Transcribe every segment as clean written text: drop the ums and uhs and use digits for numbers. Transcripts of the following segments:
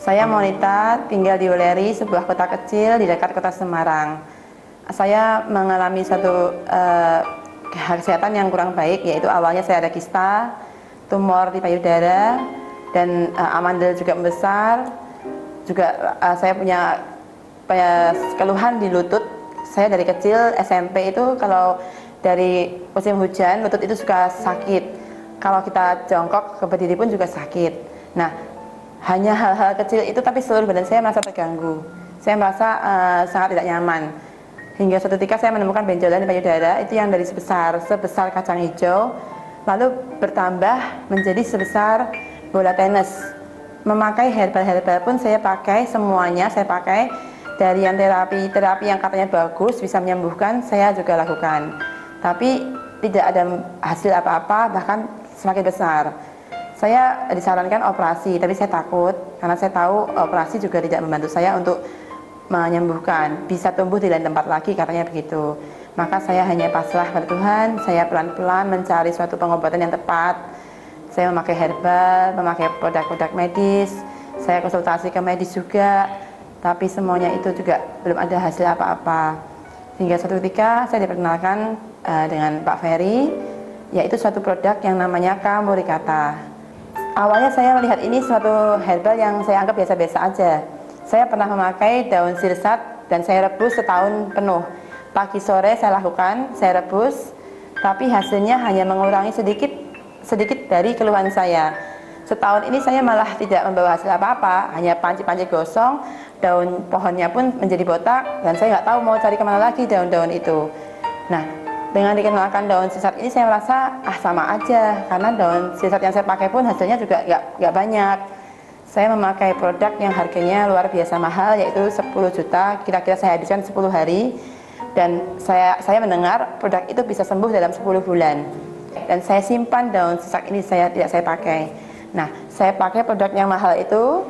Saya Monita, tinggal di Weleri, sebuah kota kecil di dekat kota Semarang. Saya mengalami satu kesehatan yang kurang baik, yaitu awalnya saya ada kista, tumor di payudara, dan amandel juga membesar. Juga saya punya keluhan di lutut. Saya dari kecil SMP itu kalau dari musim hujan lutut itu suka sakit. Kalau kita jongkok ke berdiri pun juga sakit. Nah, hanya hal-hal kecil itu tapi seluruh badan saya merasa terganggu. Saya merasa sangat tidak nyaman. Hingga suatu ketika saya menemukan benjolan di payudara itu yang dari sebesar kacang hijau lalu bertambah menjadi sebesar bola tenis. Memakai herbal-herbal pun saya pakai semuanya, saya pakai dari yang terapi yang katanya bagus bisa menyembuhkan, saya juga lakukan. Tapi tidak ada hasil apa-apa, bahkan semakin besar. Saya disarankan operasi, tapi saya takut karena saya tahu operasi juga tidak membantu saya untuk menyembuhkan, bisa tumbuh di lain tempat lagi katanya begitu. Maka saya hanya pasrah pada Tuhan, saya pelan-pelan mencari suatu pengobatan yang tepat. Saya memakai herbal, memakai produk-produk medis, saya konsultasi ke medis juga, tapi semuanya itu juga belum ada hasil apa-apa. Hingga suatu ketika saya diperkenalkan dengan Pak Ferry, yaitu suatu produk yang namanya Kamurikata. Awalnya saya melihat ini suatu herbal yang saya anggap biasa-biasa aja. Saya pernah memakai daun sirsat dan saya rebus setahun penuh. Pagi sore saya lakukan, saya rebus, tapi hasilnya hanya mengurangi sedikit dari keluhan saya. Setahun ini saya malah tidak membawa hasil apa-apa, hanya panci-panci gosong, daun pohonnya pun menjadi botak, dan saya nggak tahu mau cari kemana lagi daun-daun itu. Nah, dengan dikenalkan daun sirsat ini saya merasa sama aja, karena daun sirsat yang saya pakai pun hasilnya juga nggak banyak. Saya memakai produk yang harganya luar biasa mahal, yaitu 10 juta, kira-kira saya habiskan 10 hari, dan saya mendengar produk itu bisa sembuh dalam 10 bulan. Dan saya simpan daun sirsat ini, tidak saya pakai. Nah, saya pakai produk yang mahal itu,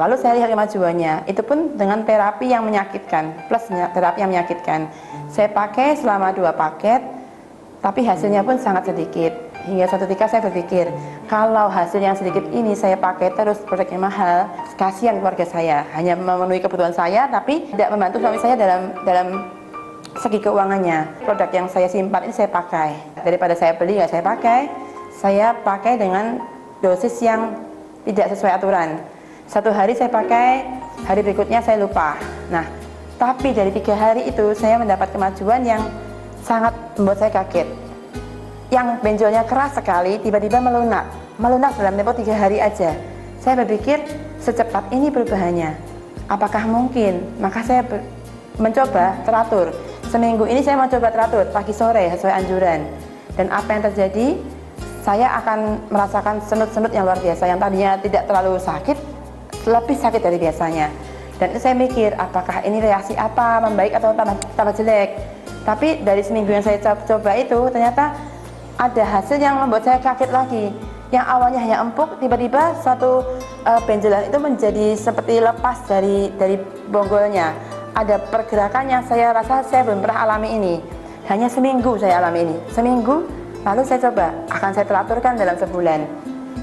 lalu saya lihat kemajuannya. Itu pun dengan terapi yang menyakitkan, plus terapi yang menyakitkan. Saya pakai selama 2 paket, tapi hasilnya pun sangat sedikit. Hingga suatu ketika saya berpikir, kalau hasil yang sedikit ini saya pakai terus produk yang mahal, kasihan keluarga saya. Hanya memenuhi kebutuhan saya, tapi tidak membantu suami saya dalam segi keuangannya. Produk yang saya simpan ini saya pakai. Daripada saya beli nggak saya pakai dengan dosis yang tidak sesuai aturan. 1 hari saya pakai, hari berikutnya saya lupa. Nah, tapi dari 3 hari itu saya mendapat kemajuan yang sangat membuat saya kaget. Yang benjolnya keras sekali, tiba-tiba melunak dalam tempo 3 hari aja. Saya berpikir secepat ini perubahannya. Apakah mungkin? Maka saya mencoba teratur. Seminggu ini saya mau coba teratur pagi sore sesuai anjuran. Dan apa yang terjadi? Saya akan merasakan senut-senut yang luar biasa. Yang tadinya tidak terlalu sakit, lebih sakit dari biasanya. Dan itu saya mikir, apakah ini reaksi apa, membaik atau tambah jelek. Tapi dari seminggu yang saya coba itu, ternyata ada hasil yang membuat saya kaget lagi. Yang awalnya hanya empuk, tiba-tiba suatu benjolan itu menjadi seperti lepas dari bonggolnya. Ada pergerakan yang saya rasa saya belum pernah alami ini. Hanya seminggu saya alami ini. Seminggu, lalu saya coba, akan saya teraturkan dalam sebulan.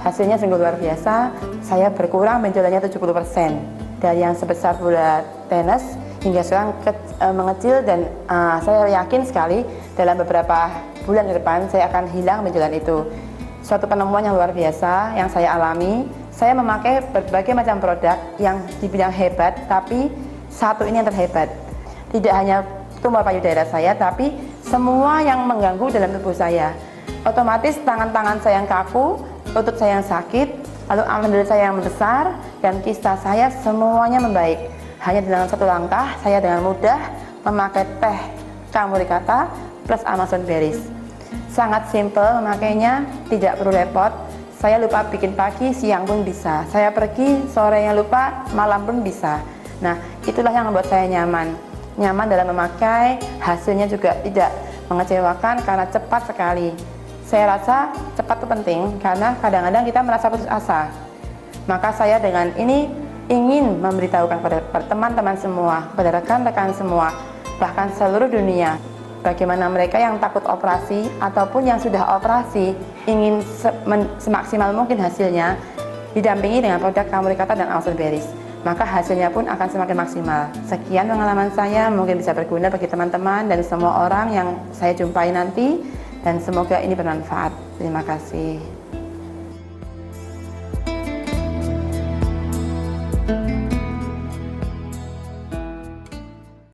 Hasilnya sungguh luar biasa. Saya berkurang benjolannya 70%. Dari yang sebesar bola tenis hingga sekarang mengecil, dan saya yakin sekali dalam beberapa bulan ke depan saya akan hilang benjolan itu. Suatu penemuan yang luar biasa yang saya alami. Saya memakai berbagai macam produk yang dibilang hebat, tapi satu ini yang terhebat. Tidak hanya tumor payudara saya, tapi semua yang mengganggu dalam tubuh saya. Otomatis tangan-tangan saya yang kaku, lutut saya yang sakit, lalu amandel saya yang membesar, dan kista saya semuanya membaik. Hanya dengan satu langkah, saya dengan mudah memakai teh Kamurikata plus Amazon Berries. Sangat simple memakainya, tidak perlu repot. Saya lupa bikin pagi, siang pun bisa. Saya pergi, sorenya lupa, malam pun bisa. Nah, itulah yang membuat saya nyaman dalam memakai. Hasilnya juga tidak mengecewakan karena cepat sekali. Saya rasa cepat itu penting karena kadang-kadang kita merasa putus asa. Maka saya dengan ini ingin memberitahukan kepada teman-teman semua, pada rekan-rekan semua, bahkan seluruh dunia, bagaimana mereka yang takut operasi ataupun yang sudah operasi ingin semaksimal mungkin hasilnya. didampingi dengan produk Camuricata dan Elderberries, maka hasilnya pun akan semakin maksimal. Sekian pengalaman saya, mungkin bisa berguna bagi teman-teman dan semua orang yang saya jumpai nanti, dan semoga ini bermanfaat. Terima kasih.